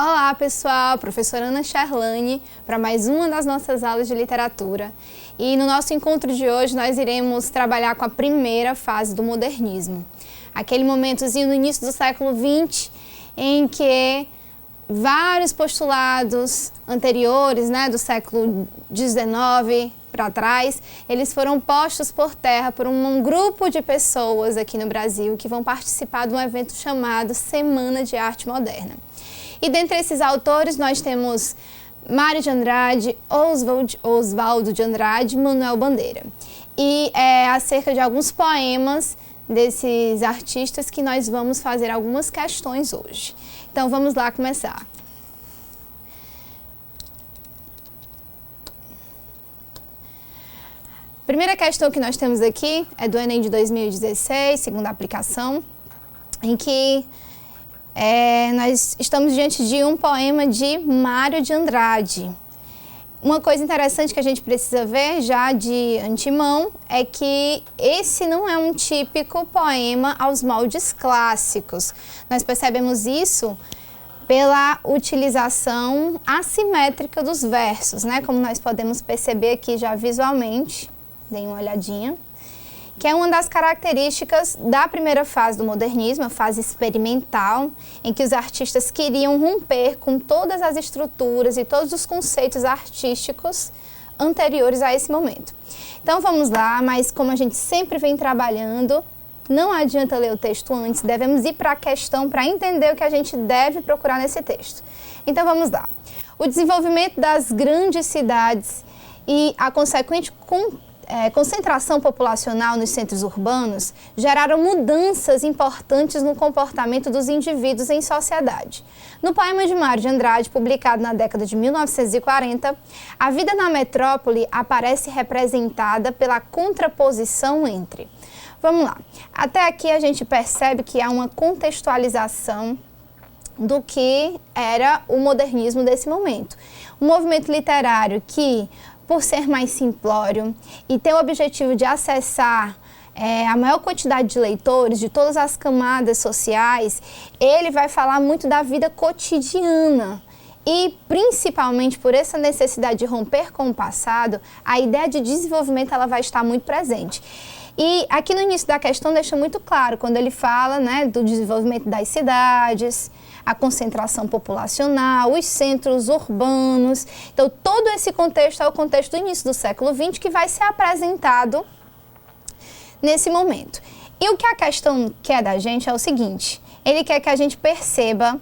Olá pessoal, professora Ana Charlane, para mais uma das nossas aulas de literatura. E no nosso encontro de hoje nós iremos trabalhar com a primeira fase do modernismo. Aquele momentozinho no início do século XX em que vários postulados anteriores, do século XIX para trás, eles foram postos por terra por um grupo de pessoas aqui no Brasil que vão participar de um evento chamado Semana de Arte Moderna. E dentre esses autores nós temos Mário de Andrade, Oswaldo de Andrade, Manuel Bandeira. E é acerca de alguns poemas desses artistas que nós vamos fazer algumas questões hoje. Então vamos lá começar. A primeira questão que nós temos aqui é do Enem de 2016, segunda aplicação, em que nós estamos diante de um poema de Mário de Andrade. Uma coisa interessante que a gente precisa ver já de antemão é que esse não é um típico poema aos moldes clássicos. Nós percebemos isso pela utilização assimétrica dos versos, como nós podemos perceber aqui já visualmente, deem uma olhadinha, que é uma das características da primeira fase do modernismo, a fase experimental, em que os artistas queriam romper com todas as estruturas e todos os conceitos artísticos anteriores a esse momento. Então vamos lá, mas como a gente sempre vem trabalhando, não adianta ler o texto antes, devemos ir para a questão para entender o que a gente deve procurar nesse texto. Então vamos lá. O desenvolvimento das grandes cidades e a consequente concentração populacional nos centros urbanos geraram mudanças importantes no comportamento dos indivíduos em sociedade. No poema de Mário de Andrade, publicado na década de 1940, a vida na metrópole aparece representada pela contraposição entre... Vamos lá. Até aqui a gente percebe que há uma contextualização do que era o modernismo desse momento. Um movimento literário que, por ser mais simplório e ter o objetivo de acessar a maior quantidade de leitores de todas as camadas sociais, ele vai falar muito da vida cotidiana. E, principalmente por essa necessidade de romper com o passado, a ideia de desenvolvimento ela vai estar muito presente. E aqui no início da questão deixa muito claro, quando ele fala do desenvolvimento das cidades, a concentração populacional, os centros urbanos. Então, todo esse contexto é o contexto do início do século XX que vai ser apresentado nesse momento. E o que a questão quer da gente é o seguinte, ele quer que a gente perceba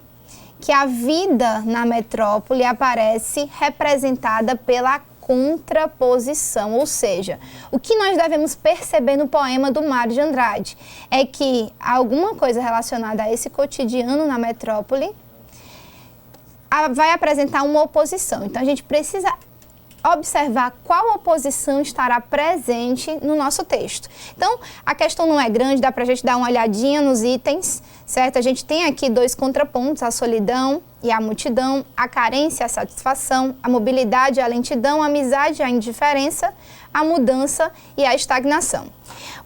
que a vida na metrópole aparece representada pela contraposição, ou seja, o que nós devemos perceber no poema do Mário de Andrade é que alguma coisa relacionada a esse cotidiano na metrópole vai apresentar uma oposição. Então a gente precisa observar qual oposição estará presente no nosso texto. Então, a questão não é grande, dá para a gente dar uma olhadinha nos itens, certo? A gente tem aqui dois contrapontos, a solidão e a multidão, a carência e a satisfação, a mobilidade e a lentidão, a amizade e a indiferença, a mudança e a estagnação.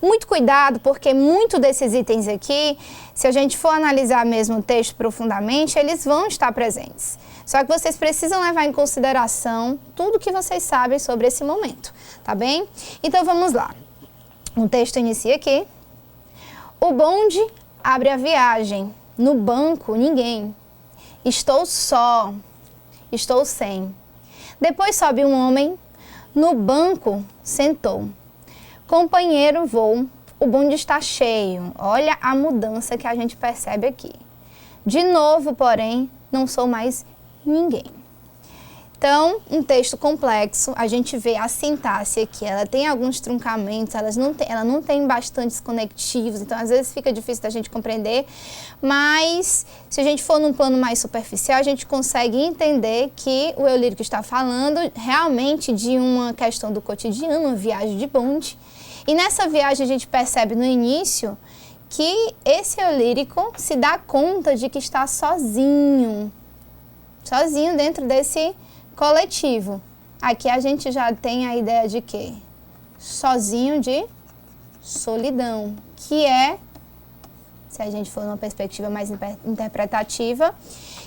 Muito cuidado, porque muito desses itens aqui, se a gente for analisar mesmo o texto profundamente, eles vão estar presentes. Só que vocês precisam levar em consideração tudo que vocês sabem sobre esse momento, tá bem? Então vamos lá. O texto inicia aqui. O bonde abre a viagem, no banco ninguém. Estou só, estou sem. Depois sobe um homem, no banco sentou. Companheiro, vou, o bonde está cheio. Olha a mudança que a gente percebe aqui. De novo, porém, não sou mais ninguém. Então, um texto complexo, a gente vê a sintaxe aqui, ela tem alguns truncamentos, ela não tem bastantes conectivos, então às vezes fica difícil da gente compreender, mas se a gente for num plano mais superficial, a gente consegue entender que o eu lírico está falando realmente de uma questão do cotidiano, uma viagem de bonde, e nessa viagem a gente percebe no início que esse eu lírico se dá conta de que está sozinho dentro desse coletivo. Aqui a gente já tem a ideia de quê? Sozinho de solidão, que é, se a gente for numa perspectiva mais interpretativa,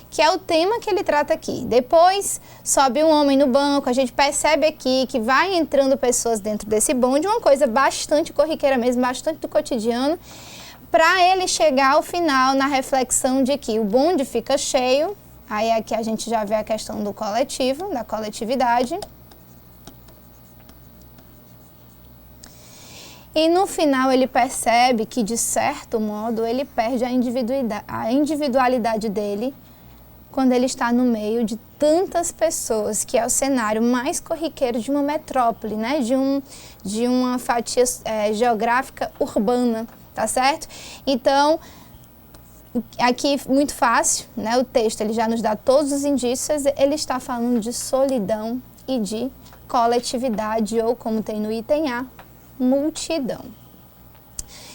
que é o tema que ele trata aqui. Depois sobe um homem no banco, a gente percebe aqui que vai entrando pessoas dentro desse bonde, uma coisa bastante corriqueira mesmo, bastante do cotidiano, para ele chegar ao final na reflexão de que o bonde fica cheio, aí aqui a gente já vê a questão do coletivo, da coletividade. E no final ele percebe que, de certo modo, ele perde a individualidade dele quando ele está no meio de tantas pessoas, que é o cenário mais corriqueiro de uma metrópole, né? De uma fatia geográfica urbana, tá certo? Então, aqui muito fácil, né? O texto ele já nos dá todos os indícios, ele está falando de solidão e de coletividade, ou como tem no item A, multidão.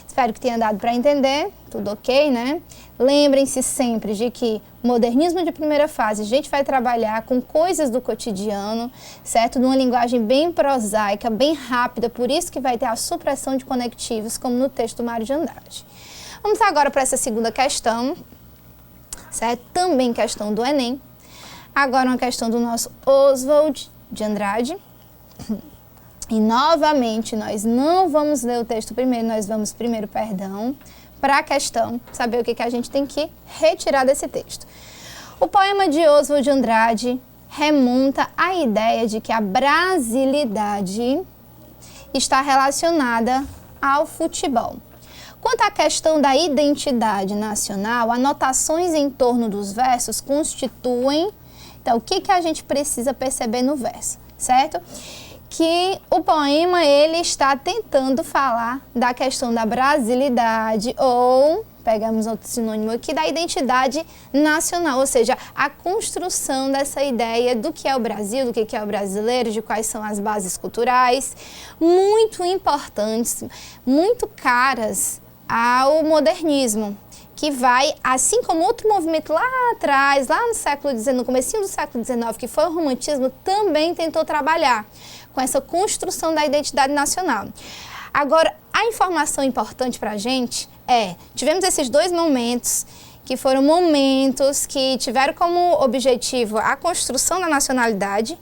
Espero que tenha dado para entender, tudo ok, né? Lembrem-se sempre de que modernismo de primeira fase, a gente vai trabalhar com coisas do cotidiano, certo? Numa linguagem bem prosaica, bem rápida, por isso que vai ter a supressão de conectivos, como no texto do Mário de Andrade. Vamos agora para essa segunda questão, certo? Também questão do Enem. Agora uma questão do nosso Oswald de Andrade. E novamente, nós não vamos ler o texto primeiro, nós vamos primeiro, para a questão, saber o que a gente tem que retirar desse texto. O poema de Oswald de Andrade remonta à ideia de que a brasilidade está relacionada ao futebol. Quanto à questão da identidade nacional, anotações em torno dos versos constituem, então, o que a gente precisa perceber no verso, certo? Que o poema ele está tentando falar da questão da brasilidade, ou, pegamos outro sinônimo aqui, da identidade nacional, ou seja, a construção dessa ideia do que é o Brasil, do que é o brasileiro, de quais são as bases culturais, muito importantes, muito caras ao modernismo, que vai, assim como outro movimento lá atrás, lá no século XIX, no comecinho do século XIX, que foi o romantismo, também tentou trabalhar com essa construção da identidade nacional. Agora, a informação importante para a gente tivemos esses dois momentos, que foram momentos que tiveram como objetivo a construção da nacionalidade,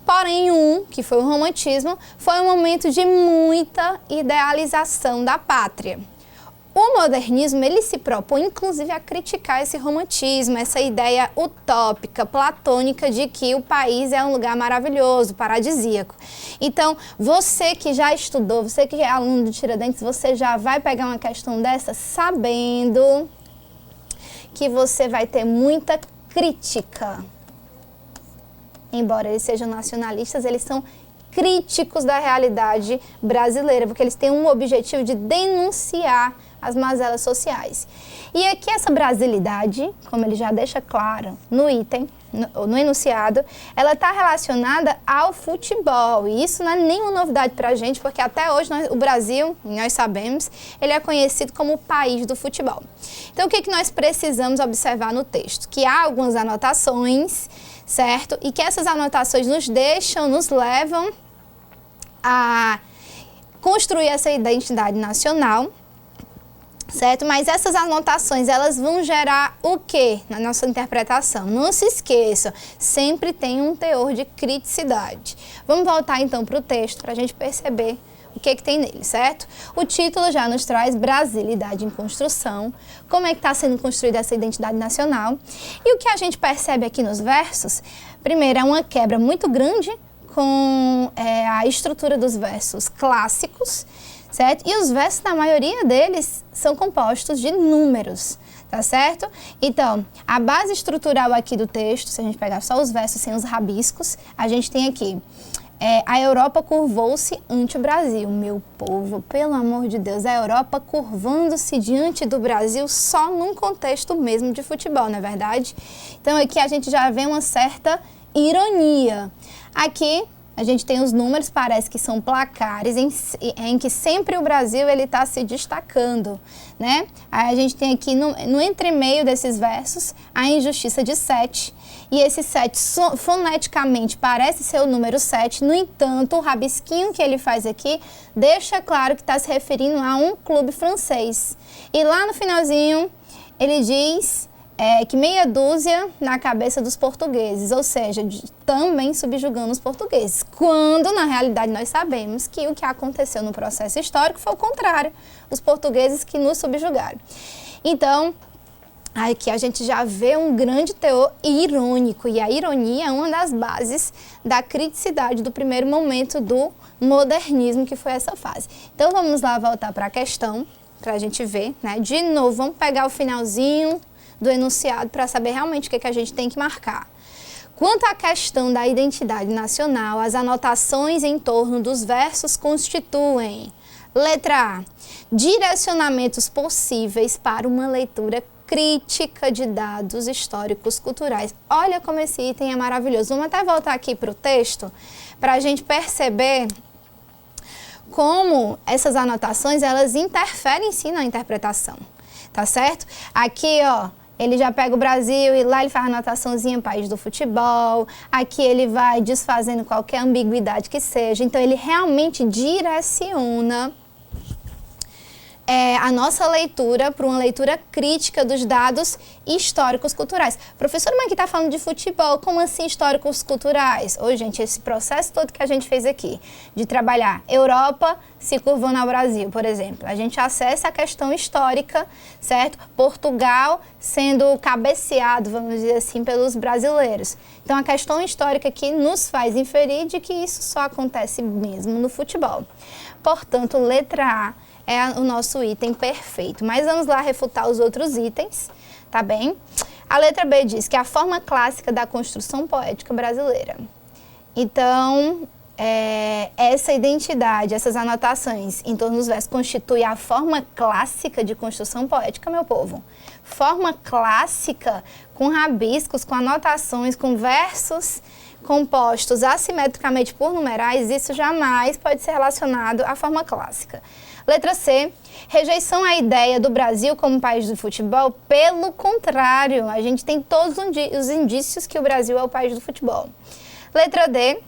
porém que foi o romantismo, foi um momento de muita idealização da pátria. O modernismo, ele se propõe, inclusive, a criticar esse romantismo, essa ideia utópica, platônica, de que o país é um lugar maravilhoso, paradisíaco. Então, você que já estudou, você que é aluno do Tiradentes, você já vai pegar uma questão dessa sabendo que você vai ter muita crítica. Embora eles sejam nacionalistas, eles são críticos da realidade brasileira, porque eles têm um objetivo de denunciar as mazelas sociais. E aqui essa brasilidade, como ele já deixa claro no item, no enunciado, ela está relacionada ao futebol. E isso não é nenhuma novidade para a gente, porque até hoje o Brasil, nós sabemos, ele é conhecido como o país do futebol. Então o que nós precisamos observar no texto? Que há algumas anotações, certo? E que essas anotações nos levam a construir essa identidade nacional, certo? Mas essas anotações, elas vão gerar o quê na nossa interpretação? Não se esqueçam, sempre tem um teor de criticidade. Vamos voltar então para o texto para a gente perceber o que tem nele, certo? O título já nos traz brasilidade em construção, como é que está sendo construída essa identidade nacional. E o que a gente percebe aqui nos versos, primeiro, é uma quebra muito grande com a estrutura dos versos clássicos, certo? E os versos, na maioria deles, são compostos de números, tá certo? Então, a base estrutural aqui do texto, se a gente pegar só os versos sem os rabiscos, a gente tem aqui, a Europa curvou-se ante o Brasil. Meu povo, pelo amor de Deus, a Europa curvando-se diante do Brasil só num contexto mesmo de futebol, não é verdade? Então, aqui a gente já vê uma certa ironia. Aqui a gente tem os números, parece que são placares, em que sempre o Brasil está se destacando, né? Aí a gente tem aqui no entremeio desses versos a injustiça de 7. E esse 7 foneticamente parece ser o número 7, no entanto, o rabisquinho que ele faz aqui deixa claro que está se referindo a um clube francês. E lá no finalzinho ele diz que meia dúzia na cabeça dos portugueses, ou seja, também subjugando os portugueses, quando na realidade nós sabemos que o que aconteceu no processo histórico foi o contrário, os portugueses que nos subjugaram. Então, aqui a gente já vê um grande teor irônico, e a ironia é uma das bases da criticidade do primeiro momento do modernismo, que foi essa fase. Então vamos lá voltar para a questão, para a gente ver, né? De novo, vamos pegar o finalzinho do enunciado para saber realmente o que a gente tem que marcar. Quanto à questão da identidade nacional, as anotações em torno dos versos constituem: letra A, direcionamentos possíveis para uma leitura crítica de dados históricos culturais. Olha como esse item é maravilhoso. Vamos até voltar aqui para o texto para a gente perceber como essas anotações elas interferem sim na interpretação, tá certo? Aqui, ó, ele já pega o Brasil e lá ele faz a anotaçãozinha país do futebol. Aqui ele vai desfazendo qualquer ambiguidade que seja. Então ele realmente direciona a nossa leitura para uma leitura crítica dos dados históricos culturais. Professora, mas aqui está falando de futebol, como assim históricos culturais? Ô, gente, esse processo todo que a gente fez aqui, de trabalhar Europa se curvando ao Brasil, por exemplo, a gente acessa a questão histórica, certo? Portugal sendo cabeceado, vamos dizer assim, pelos brasileiros. Então, a questão histórica aqui nos faz inferir de que isso só acontece mesmo no futebol. Portanto, letra A é o nosso item perfeito. Mas vamos lá refutar os outros itens, tá bem? A letra B diz que é a forma clássica da construção poética brasileira. Então, essa identidade, essas anotações em torno dos versos constitui a forma clássica de construção poética, meu povo. Forma clássica com rabiscos, com anotações, com versos compostos assimetricamente por numerais, isso jamais pode ser relacionado à forma clássica. Letra C, rejeição à ideia do Brasil como país do futebol. Pelo contrário, a gente tem todos os indícios que o Brasil é o país do futebol. Letra D,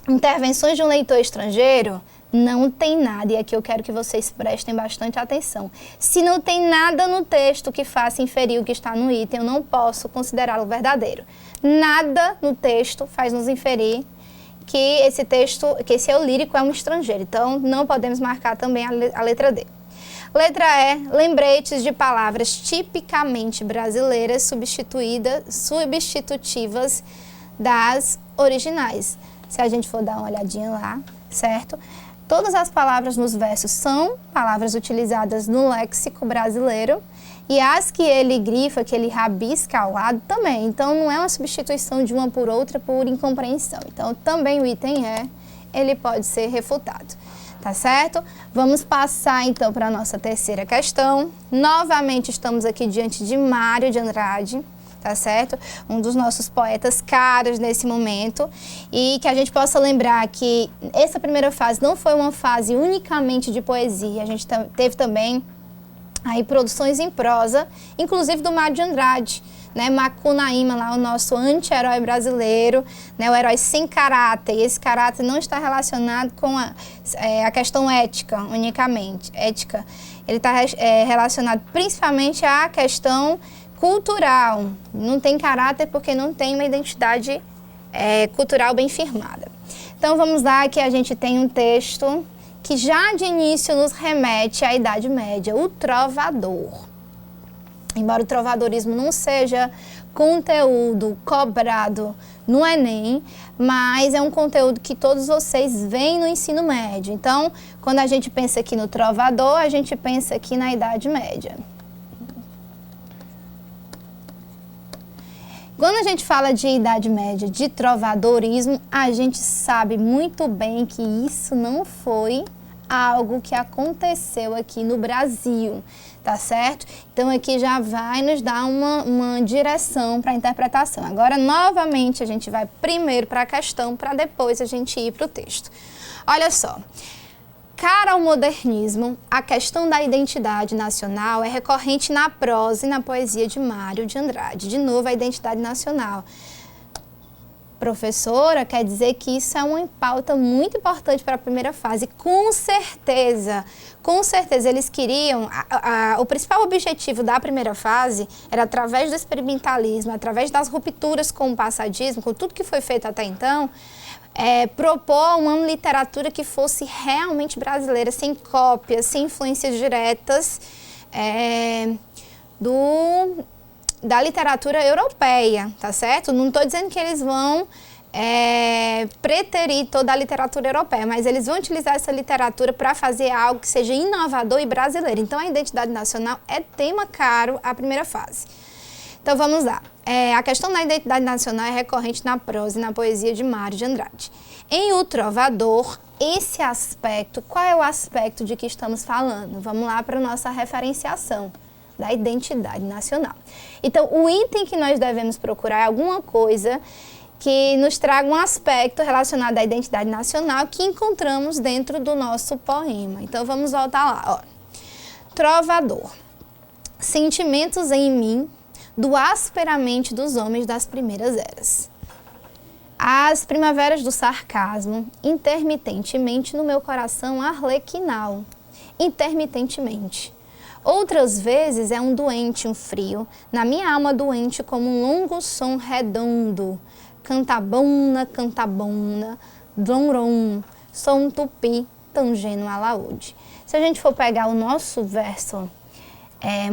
intervenções de um leitor estrangeiro. Não tem nada, e aqui eu quero que vocês prestem bastante atenção. Se não tem nada no texto que faça inferir o que está no item, eu não posso considerá-lo verdadeiro. Nada no texto faz nos inferir que esse eu lírico é um estrangeiro. Então, não podemos marcar também a letra D. Letra E, lembretes de palavras tipicamente brasileiras substitutivas das originais. Se a gente for dar uma olhadinha lá, certo? Todas as palavras nos versos são palavras utilizadas no léxico brasileiro e as que ele grifa, que ele rabisca ao lado também. Então, não é uma substituição de uma por outra por incompreensão. Então, também o item ele pode ser refutado. Tá certo? Vamos passar, então, para a nossa terceira questão. Novamente, estamos aqui diante de Mário de Andrade, tá certo? Um dos nossos poetas caros nesse momento, e que a gente possa lembrar que essa primeira fase não foi uma fase unicamente de poesia, a gente teve também aí produções em prosa, inclusive do Mário de Andrade, né? Macunaíma, lá o nosso anti-herói brasileiro, né? O herói sem caráter, e esse caráter não está relacionado com a questão ética unicamente, ele está relacionado principalmente à questão cultural, não tem caráter porque não tem uma identidade cultural bem firmada. Então vamos lá, que a gente tem um texto que já de início nos remete à Idade Média, o Trovador. Embora o trovadorismo não seja conteúdo cobrado no Enem, mas é um conteúdo que todos vocês veem no ensino médio. Então, quando a gente pensa aqui no Trovador, a gente pensa aqui na Idade Média. Quando a gente fala de Idade Média, de trovadorismo, a gente sabe muito bem que isso não foi algo que aconteceu aqui no Brasil, tá certo? Então aqui já vai nos dar uma direção para a interpretação. Agora, novamente, a gente vai primeiro para a questão, para depois a gente ir para o texto. Olha só. Cara ao modernismo, a questão da identidade nacional é recorrente na prosa e na poesia de Mário de Andrade. De novo, a identidade nacional. professora, quer dizer que isso é uma pauta muito importante para a primeira fase. Com certeza, eles queriam, o principal objetivo da primeira fase era, através do experimentalismo, através das rupturas com o passadismo, com tudo que foi feito até então, propor uma literatura que fosse realmente brasileira, sem cópias, sem influências diretas da literatura europeia, tá certo? Não estou dizendo que eles vão preterir toda a literatura europeia, mas eles vão utilizar essa literatura para fazer algo que seja inovador e brasileiro. Então, a identidade nacional é tema caro à primeira fase. Então, vamos lá. A questão da identidade nacional é recorrente na prosa e na poesia de Mário de Andrade. Em O Trovador, esse aspecto, qual é o aspecto de que estamos falando? Vamos lá para a nossa referenciação da identidade nacional. Então, o item que nós devemos procurar é alguma coisa que nos traga um aspecto relacionado à identidade nacional que encontramos dentro do nosso poema. Então, vamos voltar lá. Ó. Trovador. Sentimentos em mim do asperamente dos homens das primeiras eras. As primaveras do sarcasmo, intermitentemente no meu coração arlequinal. Intermitentemente. Outras vezes é um doente, um frio, na minha alma doente como um longo som redondo, cantabona, cantabona, dom-rom, som tupi, tangendo alaúde. Se a gente for pegar o nosso verso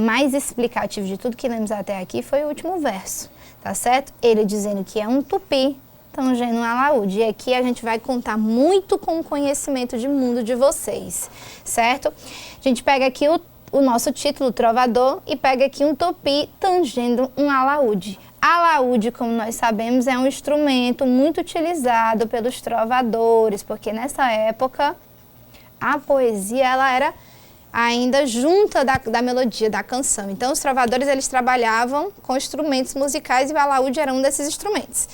mais explicativo de tudo que lemos até aqui, foi o último verso, tá certo? Ele dizendo que é um tupi, tangendo alaúde. E aqui a gente vai contar muito com o conhecimento de mundo de vocês, certo? A gente pega aqui o nosso título, Trovador, e pega aqui um tupi tangendo um alaúde. Alaúde, como nós sabemos, é um instrumento muito utilizado pelos trovadores, porque nessa época a poesia ela era ainda junta da melodia da canção. Então, os trovadores eles trabalhavam com instrumentos musicais e o alaúde era um desses instrumentos.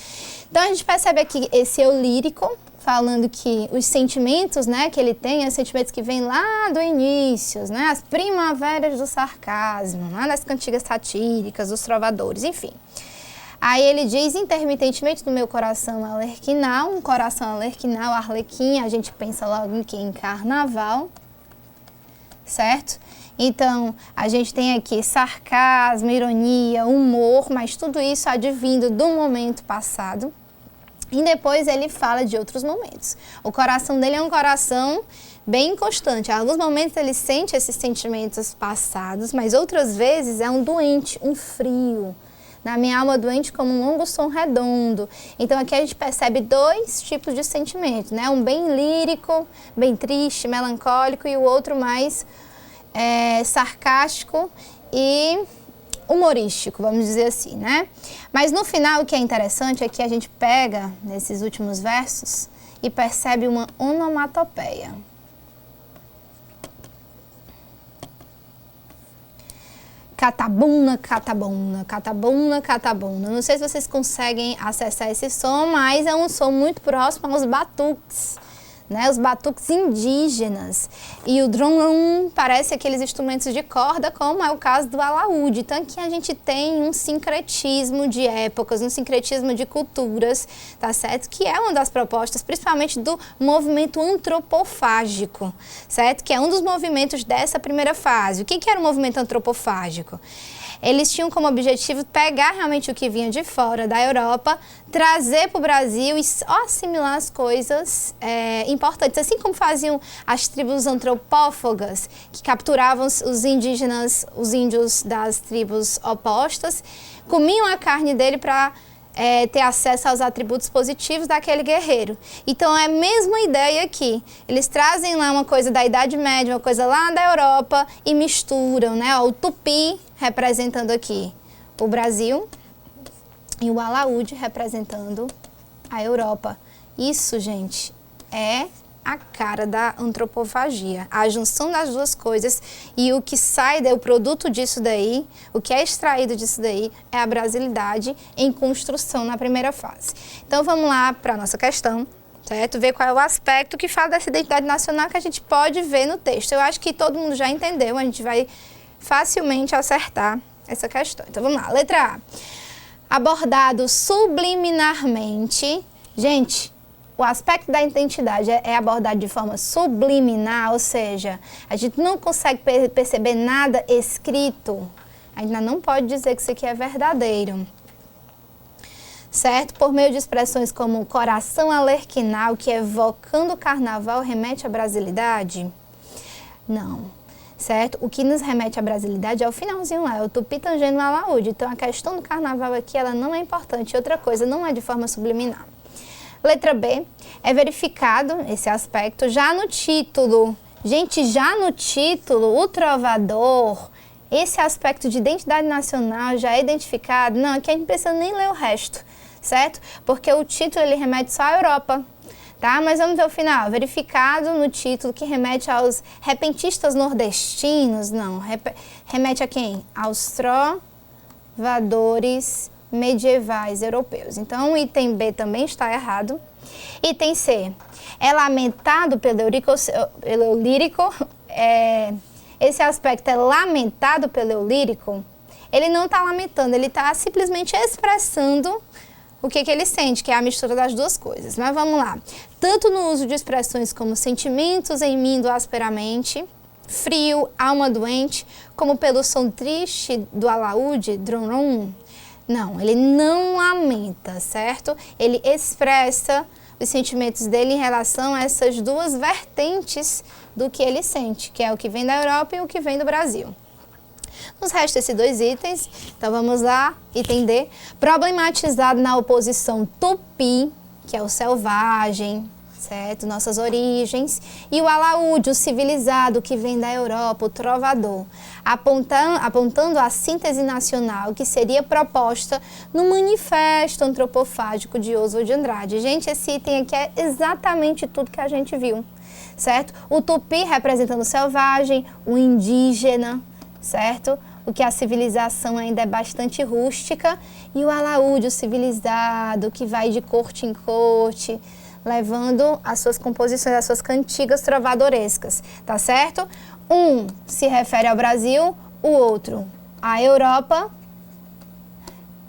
Então, a gente percebe aqui esse eu lírico, falando que os sentimentos, né, que ele tem, os sentimentos que vêm lá do início, né, as primaveras do sarcasmo, lá nas cantigas satíricas, dos trovadores, enfim. Aí ele diz, intermitentemente, no meu coração alerquinal, um coração alerquinal, arlequim, a gente pensa logo em quê? Em carnaval, certo? Então, a gente tem aqui sarcasmo, ironia, humor, mas tudo isso advindo do momento passado. E depois ele fala de outros momentos. O coração dele é um coração bem inconstante. Em alguns momentos ele sente esses sentimentos passados, mas outras vezes é um doente, um frio. Na minha alma doente como um longo som redondo. Então aqui a gente percebe dois tipos de sentimento, né? Um bem lírico, bem triste, melancólico, e o outro mais sarcástico e humorístico, vamos dizer assim, né? Mas no final o que é interessante é que a gente pega nesses últimos versos e percebe uma onomatopeia. Catabuna, catabuna, catabuna, catabuna. Não sei se vocês conseguem acessar esse som, mas é um som muito próximo aos batuques, né? Os batuques indígenas. E o drum parece aqueles instrumentos de corda, como é o caso do alaúde. Então aqui a gente tem um sincretismo de épocas, um sincretismo de culturas, tá certo? Que é uma das propostas, principalmente do movimento antropofágico, certo? Que é um dos movimentos dessa primeira fase. O que era o movimento antropofágico? Eles tinham como objetivo pegar realmente o que vinha de fora da Europa, trazer para o Brasil e assimilar as coisas importantes. Assim como faziam as tribos antropófagas, que capturavam os indígenas, os índios das tribos opostas, comiam a carne dele para ter acesso aos atributos positivos daquele guerreiro. Então é a mesma ideia aqui. Eles trazem lá uma coisa da Idade Média, uma coisa lá da Europa e misturam, né? O tupi representando aqui o Brasil e o alaúde representando a Europa. Isso, gente, é a cara da antropofagia, a junção das duas coisas, e o que sai, o produto disso daí, o que é extraído disso daí é a brasilidade em construção na primeira fase. Então vamos lá para a nossa questão, certo? Ver qual é o aspecto que fala dessa identidade nacional que a gente pode ver no texto. Eu acho que todo mundo já entendeu, a gente vai facilmente acertar essa questão. Então vamos lá, letra A. abordado subliminarmente. Gente, o aspecto da identidade é abordado de forma subliminar, ou seja, a gente não consegue perceber nada escrito. Ainda não pode dizer que isso aqui é verdadeiro. Certo? Por meio de expressões como coração alerquinal, que evocando o carnaval remete à brasilidade? Não. Certo? O que nos remete à brasilidade é o finalzinho lá, é o tupi tangendo a alaúde. Então, a questão do carnaval aqui, ela não é importante. Outra coisa, não é de forma subliminar. Letra B, é verificado esse aspecto já no título. Gente, já no título, o trovador, esse aspecto de identidade nacional já é identificado. Não, aqui a gente não precisa nem ler o resto, certo? Porque o título, ele remete só à Europa. Tá? Mas vamos ver o final. Verificado no título que remete aos repentistas nordestinos. Não, remete a quem? Aos trovadores medievais europeus. Então, o item B também está errado. Item C. É lamentado pelo lírico. Esse aspecto é lamentado pelo lírico. Ele não está lamentando, ele está simplesmente expressando o que ele sente, que é a mistura das duas coisas. Mas vamos lá. Tanto no uso de expressões como sentimentos em mim do asperamente, frio, alma doente, como pelo som triste do alaúde, drum. Não, ele não lamenta, certo? Ele expressa os sentimentos dele em relação a essas duas vertentes do que ele sente, que é o que vem da Europa e o que vem do Brasil. Nos restam esses dois itens, então vamos lá, item D. Problematizado na oposição tupi, que é o selvagem, certo? Nossas origens. E o alaúde, o civilizado, que vem da Europa, o trovador. Apontando a síntese nacional que seria proposta no Manifesto Antropofágico de Oswald de Andrade. Gente, esse item aqui é exatamente tudo que a gente viu, certo? O tupi representando o selvagem, o indígena, certo? O que a civilização ainda é bastante rústica, e o alaúde, o civilizado, que vai de corte em corte, levando as suas composições, as suas cantigas trovadorescas, tá certo? Um se refere ao Brasil, o outro à Europa,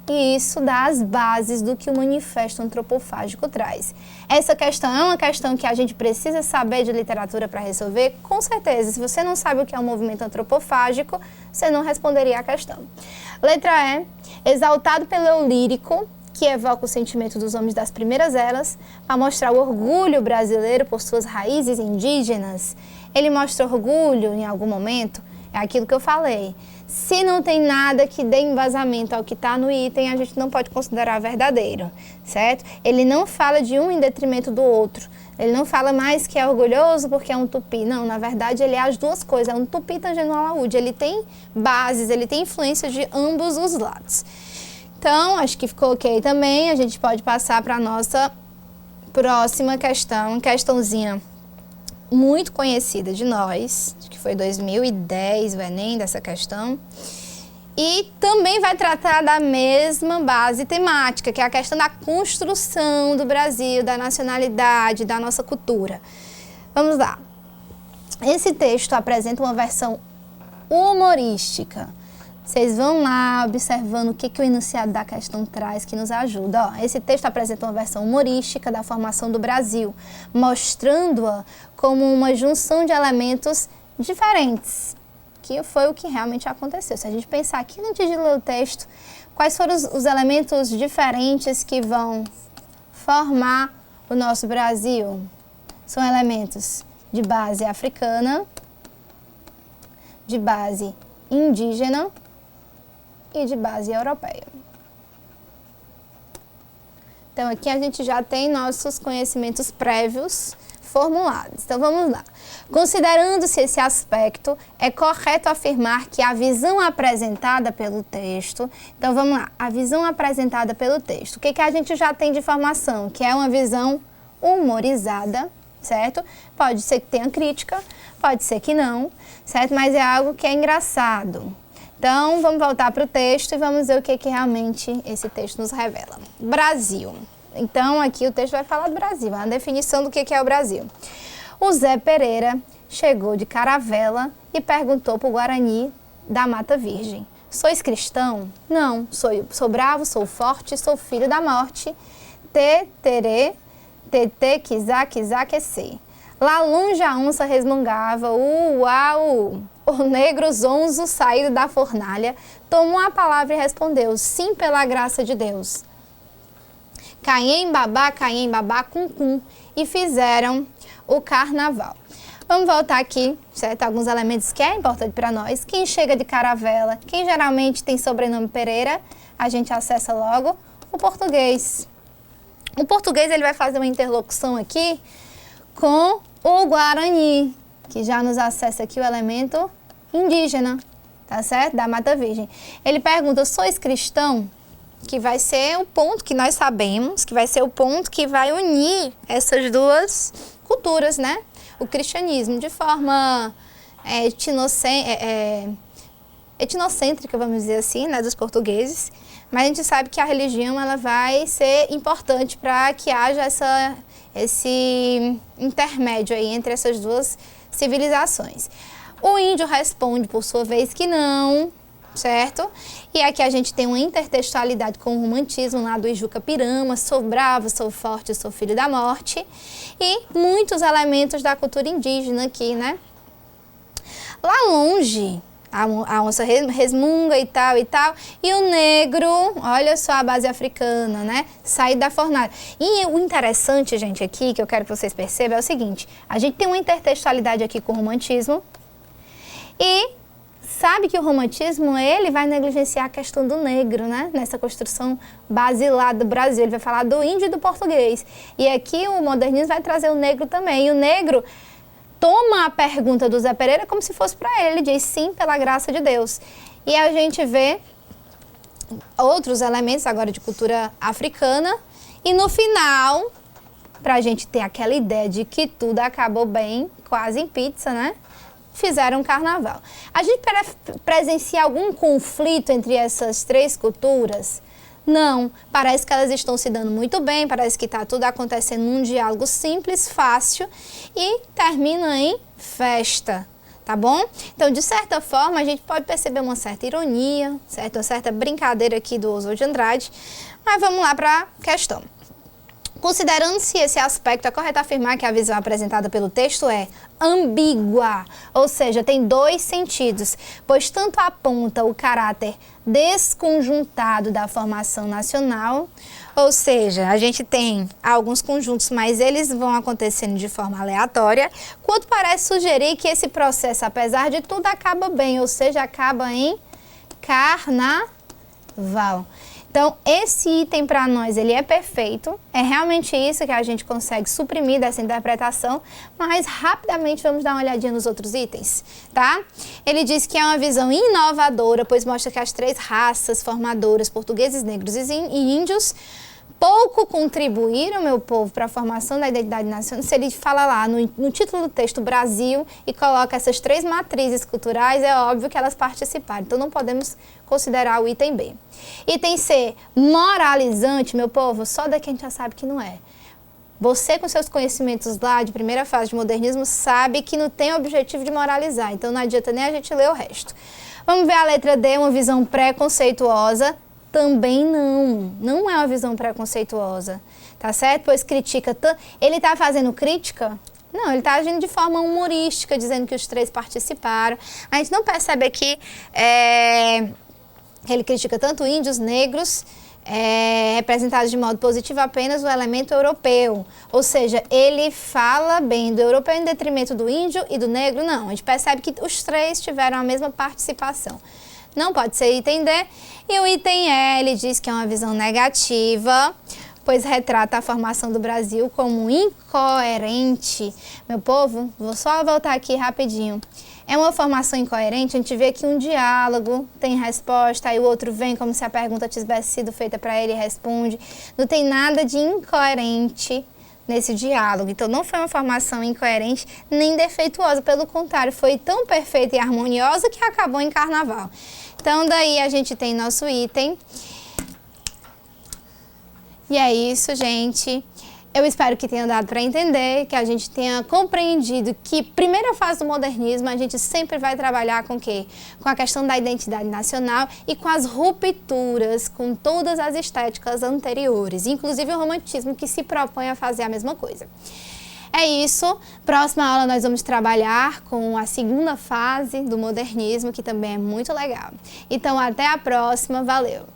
e isso dá as bases do que o Manifesto Antropofágico traz. Essa questão é uma questão que a gente precisa saber de literatura para resolver? Com certeza. Se você não sabe o que é um movimento antropofágico, você não responderia à questão. Letra E, exaltado pelo eu lírico, que evoca o sentimento dos homens das primeiras eras, para mostrar o orgulho brasileiro por suas raízes indígenas. Ele mostra orgulho em algum momento? É aquilo que eu falei. Se não tem nada que dê embasamento ao que está no item, a gente não pode considerar verdadeiro, certo? Ele não fala de um em detrimento do outro. Ele não fala mais que é orgulhoso porque é um tupi. Não, na verdade, ele é as duas coisas. É um tupi tangendo um alaúde. Ele tem bases, ele tem influência de ambos os lados. Então, acho que ficou ok também. A gente pode passar para a nossa próxima questão. Questãozinha muito conhecida de nós, que foi 2010, o Enem, dessa questão. E também vai tratar da mesma base temática, que é a questão da construção do Brasil, da nacionalidade, da nossa cultura. Vamos lá. Esse texto apresenta uma versão humorística. Vocês vão lá observando o que o enunciado da questão traz, que nos ajuda. Ó, esse texto apresenta uma versão humorística da formação do Brasil, mostrando-a como uma junção de elementos diferentes, que foi o que realmente aconteceu. Se a gente pensar aqui antes de ler o texto, quais foram os elementos diferentes que vão formar o nosso Brasil? São elementos de base africana, de base indígena e de base europeia. Então, aqui a gente já tem nossos conhecimentos prévios formulados. Então, vamos lá. Considerando-se esse aspecto, é correto afirmar que a visão apresentada pelo texto... Então, vamos lá. A visão apresentada pelo texto. O que a gente já tem de informação? Que é uma visão humorizada, certo? Pode ser que tenha crítica, pode ser que não, certo? Mas é algo que é engraçado. Então, vamos voltar para o texto e vamos ver o que realmente esse texto nos revela. Brasil. Então, aqui o texto vai falar do Brasil, a definição do que é o Brasil. O Zé Pereira chegou de caravela e perguntou para o Guarani da Mata Virgem Sois cristão? Não. Sou bravo, sou forte, sou filho da morte. Te, terê, tete, quizá, quecê. Lá longe a onça resmungava, uau. O negro zonzo, saído da fornalha, tomou a palavra e respondeu, sim, pela graça de Deus. Caiem, babá, cum, e fizeram o carnaval. Vamos voltar aqui, certo? Alguns elementos que é importante para nós. Quem chega de caravela, quem geralmente tem sobrenome Pereira, a gente acessa logo o português. O português ele vai fazer uma interlocução aqui com o Guarani, que já nos acessa aqui o elemento indígena, tá certo? Da Mata Virgem. Ele pergunta, sois cristão? Que vai ser o ponto que nós sabemos, que vai ser o ponto que vai unir essas duas culturas, né? O cristianismo de forma etnocêntrica, vamos dizer assim, né, dos portugueses, mas a gente sabe que a religião ela vai ser importante para que haja esse intermédio aí entre essas duas civilizações. O índio responde, por sua vez, que não, certo? E aqui a gente tem uma intertextualidade com o romantismo lá do Ijuca Pirama, sou bravo, sou forte, sou filho da morte, e muitos elementos da cultura indígena aqui, né? Lá longe, a onça resmunga e tal, e o negro, olha só a base africana, né? Sai da fornalha. E o interessante, gente, aqui, que eu quero que vocês percebam, é o seguinte, a gente tem uma intertextualidade aqui com o romantismo, e sabe que o romantismo, ele vai negligenciar a questão do negro, né? Nessa construção basilar do Brasil, ele vai falar do índio e do português. E aqui o modernismo vai trazer o negro também, e o negro toma a pergunta do Zé Pereira como se fosse para ele. Ele diz sim, pela graça de Deus. E a gente vê outros elementos agora de cultura africana. E no final, para a gente ter aquela ideia de que tudo acabou bem, quase em pizza, né? Fizeram um carnaval. A gente presencia algum conflito entre essas três culturas? Não, parece que elas estão se dando muito bem, parece que está tudo acontecendo num diálogo simples, fácil e termina em festa, tá bom? Então, de certa forma, a gente pode perceber uma certa ironia, certo? Uma certa brincadeira aqui do Oswald de Andrade, mas vamos lá para a questão. Considerando-se esse aspecto, é correto afirmar que a visão apresentada pelo texto é ambígua, ou seja, tem dois sentidos, pois tanto aponta o caráter desconjuntado da formação nacional, ou seja, a gente tem alguns conjuntos, mas eles vão acontecendo de forma aleatória, quanto parece sugerir que esse processo, apesar de tudo, acaba bem, ou seja, acaba em carnaval. Então, esse item para nós, ele é perfeito, é realmente isso que a gente consegue suprimir dessa interpretação, mas rapidamente vamos dar uma olhadinha nos outros itens, tá? Ele diz que é uma visão inovadora, pois mostra que as três raças formadoras, portugueses, negros e índios, pouco contribuíram, meu povo, para a formação da identidade nacional. Se ele fala lá no título do texto Brasil e coloca essas três matrizes culturais, é óbvio que elas participaram. Então, não podemos considerar o item B. Item C, moralizante, meu povo, só daqui a gente já sabe que não é. Você, com seus conhecimentos lá de primeira fase de modernismo, sabe que não tem o objetivo de moralizar. Então, não adianta nem a gente ler o resto. Vamos ver a letra D, uma visão preconceituosa. Também não é uma visão preconceituosa, tá certo? Pois critica, ele está fazendo crítica? Não, ele está agindo de forma humorística, dizendo que os três participaram. A gente não percebe aqui que ele critica tanto índios, negros, representados de modo positivo apenas o elemento europeu. Ou seja, ele fala bem do europeu em detrimento do índio e do negro? Não, a gente percebe que os três tiveram a mesma participação. Não pode ser item D. E o item E, ele diz que é uma visão negativa, pois retrata a formação do Brasil como incoerente. Meu povo, vou só voltar aqui rapidinho. É uma formação incoerente, a gente vê que um diálogo tem resposta, aí o outro vem como se a pergunta tivesse sido feita para ele e responde. Não tem nada de incoerente nesse diálogo. Então, não foi uma formação incoerente nem defeituosa, pelo contrário, foi tão perfeita e harmoniosa que acabou em carnaval. Então, daí a gente tem nosso item. E é isso, gente. Eu espero que tenha dado para entender, que a gente tenha compreendido que primeira fase do modernismo a gente sempre vai trabalhar com o quê? Com a questão da identidade nacional e com as rupturas com todas as estéticas anteriores, inclusive o romantismo que se propõe a fazer a mesma coisa. É isso. Próxima aula nós vamos trabalhar com a segunda fase do modernismo, que também é muito legal. Então, até a próxima. Valeu!